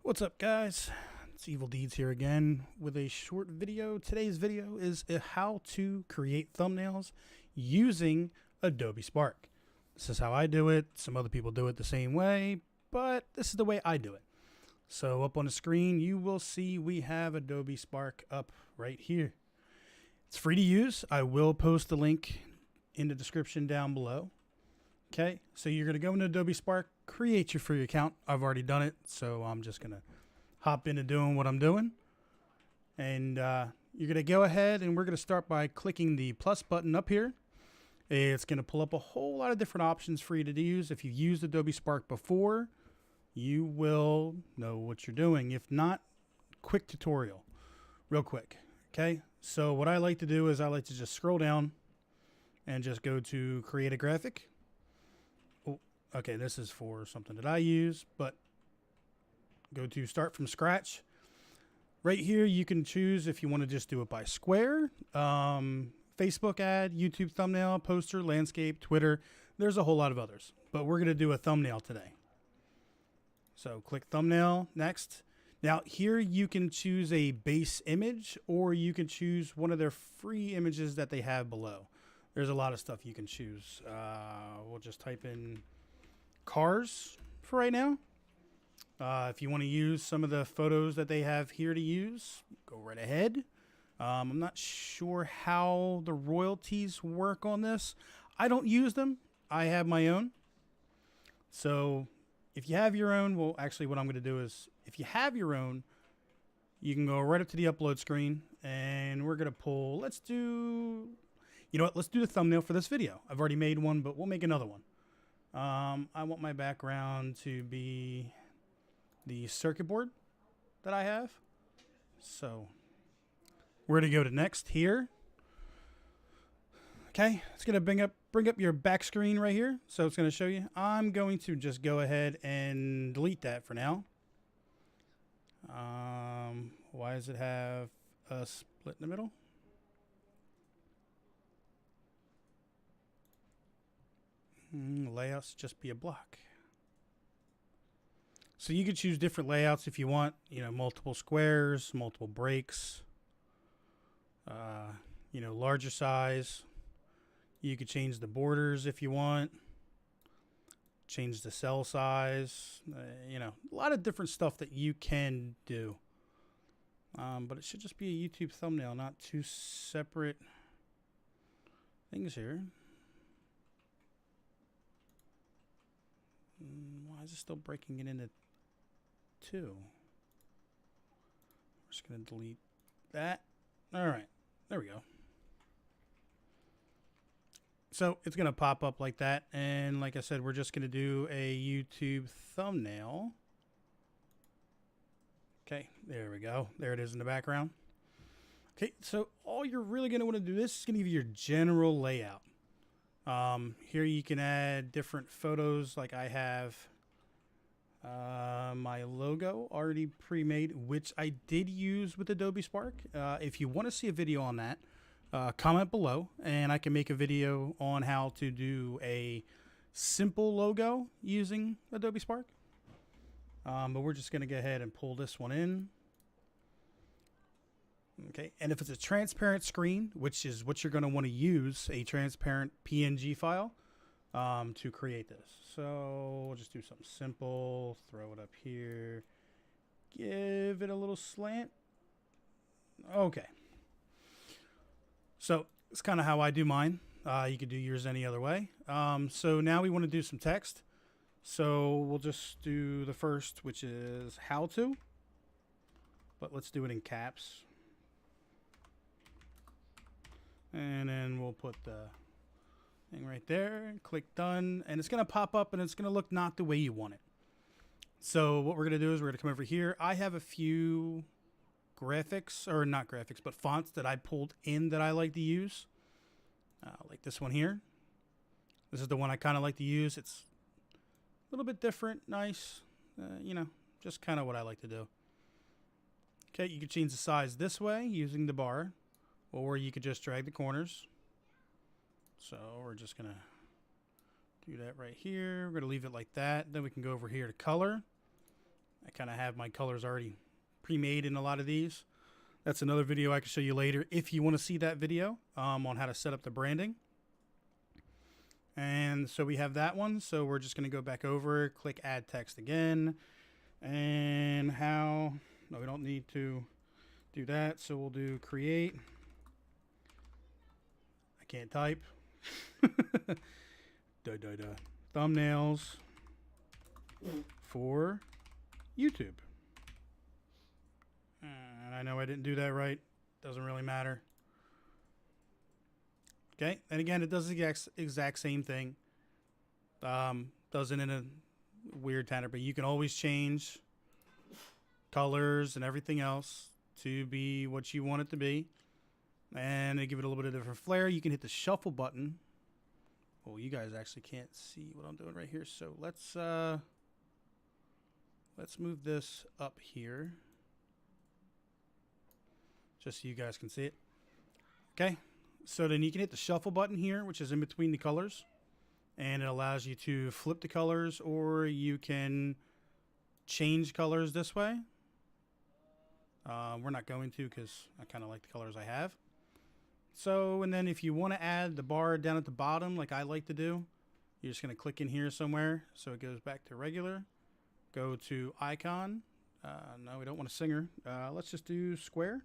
What's up, guys? It's Evil Deeds here again with a short video. Today's video is how to create thumbnails using Adobe Spark. This is how I do it. Some other people do it the same way, but this is the way I do it. So up on the screen, you will see we have Adobe Spark up right here. It's free to use. I will post the link in the description down below. Okay, so you're going to go into Adobe Spark, create your free account. I've already done it, so I'm just going to hop into doing what I'm doing. And you're going to go ahead and we're going to start by clicking the plus button up here. It's going to pull up a whole lot of different options for you to use. If you've used Adobe Spark before, you will know what you're doing. If not, quick tutorial, real quick. Okay, so what I like to do is I like to just scroll down and just go to create a graphic. Okay, this is for something that I use, but go to start from scratch. Right here, you can choose if you want to just do it by square, Facebook ad, YouTube thumbnail, poster, landscape, Twitter. There's a whole lot of others, but we're going to do a thumbnail today. So click thumbnail, next. Now here you can choose a base image or you can choose one of their free images that they have below. There's a lot of stuff you can choose. We'll just type in cars for right now. If you want to use some of the photos that they have here to use, go right ahead. I'm not sure how the royalties work on this. I don't use them. I have my own. So if you have your own, well, actually what I'm going to do is if you have your own, you can go right up to the upload screen and we're going to pull, let's do the thumbnail for this video. I've already made one, but we'll make another one. I want my background to be the circuit board that I have. So we're going to go to next here. Okay, it's going to bring up your back screen right here. So it's going to show you. I'm going to just go ahead and delete that for now. Why does it have a split in the middle? Layouts just be a block. So you could choose different layouts if you want, multiple squares, multiple breaks, larger size. You could change the borders if you want, change the cell size, a lot of different stuff that you can do. But it should just be a YouTube thumbnail, not two separate things here. Why is it still breaking it into two? We're just going to delete that. All right, there we go. So it's going to pop up like that. And like I said, we're just going to do a YouTube thumbnail. Okay, there we go. There it is in the background. Okay, so all you're really going to want to do, this is going to give you your general layout. Here you can add different photos. Like I have my logo already pre-made, which I did use with Adobe Spark. If you want to see a video on that, comment below and I can make a video on how to do a simple logo using Adobe Spark. But we're just going to go ahead and pull this one in. Okay, and if it's a transparent screen, which is what you're going to want to use, a transparent PNG file to create this. So we'll just do something simple, throw it up here, give it a little slant. Okay. So it's kind of how I do mine. You could do yours any other way. So now we want to do some text. So we'll just do the first, which is how to, but let's do it in caps. And then we'll put the thing right there, click done, and it's going to pop up and it's going to look not the way you want it. So what we're going to do is we're going to come over here. I have a few graphics, or not graphics, but fonts that I pulled in that I like to use. Like this one here. This is the one I kind of like to use. It's a little bit different, nice, just kind of what I like to do. Okay, you can change the size this way using the bar. Or you could just drag the corners. So we're just going to do that right here. We're going to leave it like that. Then we can go over here to color. I kind of have my colors already pre-made in a lot of these. That's another video I can show you later if you want to see that video on how to set up the branding. And so we have that one. So we're just going to go back over, click add text again. And how, no, we don't need to do that. So we'll do create. I can't type. Thumbnails for YouTube. And I know I didn't do that right. Doesn't really matter. Okay, and again, it does the exact same thing. Does it in a weird pattern, but you can always change colors and everything else to be what you want it to be. And to give it a little bit of different flair, you can hit the shuffle button. Well, you guys actually can't see what I'm doing right here, so let's move this up here, just so you guys can see it. Okay, so then you can hit the shuffle button here, which is in between the colors, and it allows you to flip the colors, or you can change colors this way. We're not going to, because I kind of like the colors I have. So, and then if you want to add the bar down at the bottom, like I like to do, you're just going to click in here somewhere, so it goes back to regular. Go to icon. No, we don't want a singer. Let's just do square.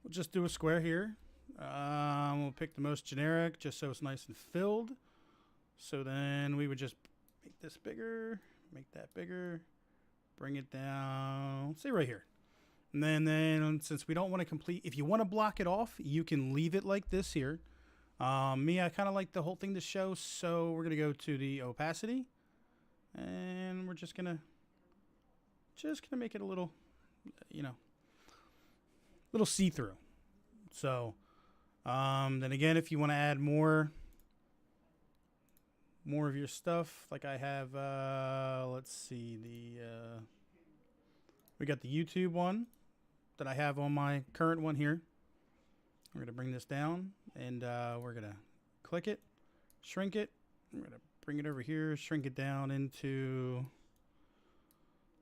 We'll just do a square here. We'll pick the most generic, just so it's nice and filled. So then we would just make this bigger, make that bigger, bring it down, say right here. And then since we don't want to complete, if you want to block it off, you can leave it like this here. Me, I kind of like the whole thing to show, so we're going to go to the opacity, and we're just gonna make it a little, you know, little see-through. So then again, if you want to add more of your stuff, like I have, let's see, we got the YouTube one that I have on my current one here. We're going to bring this down, and we're going to click it, shrink it. We're going to bring it over here, shrink it down into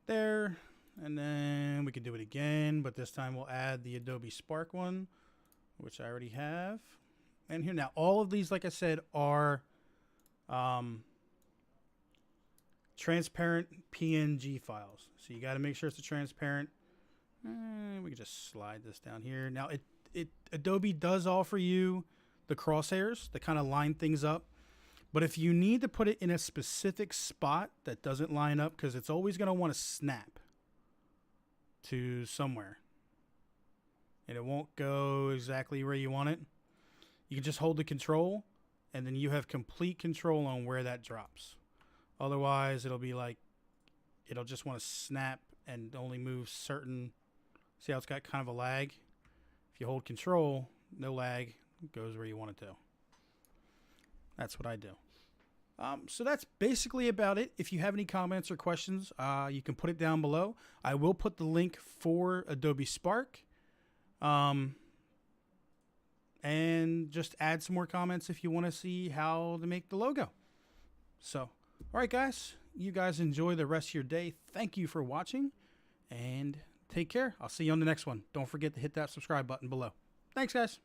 there, and then we can do it again, but this time we'll add the Adobe Spark one, which I already have. And here now, all of these, like I said, are transparent PNG files. So you got to make sure it's a transparent. We can just slide this down here. Now, Adobe does offer you the crosshairs to kind of line things up. But if you need to put it in a specific spot that doesn't line up, because it's always going to want to snap to somewhere, and it won't go exactly where you want it, you can just hold the control, and then you have complete control on where that drops. Otherwise, it'll be like, it'll just want to snap and only move certain. See how it's got kind of a lag? If you hold control, no lag, it goes where you want it to. That's what I do. So that's basically about it. If you have any comments or questions, you can put it down below. I will put the link for Adobe Spark. And just add some more comments if you want to see how to make the logo. So, all right, guys. You guys enjoy the rest of your day. Thank you for watching, and take care. I'll see you on the next one. Don't forget to hit that subscribe button below. Thanks, guys.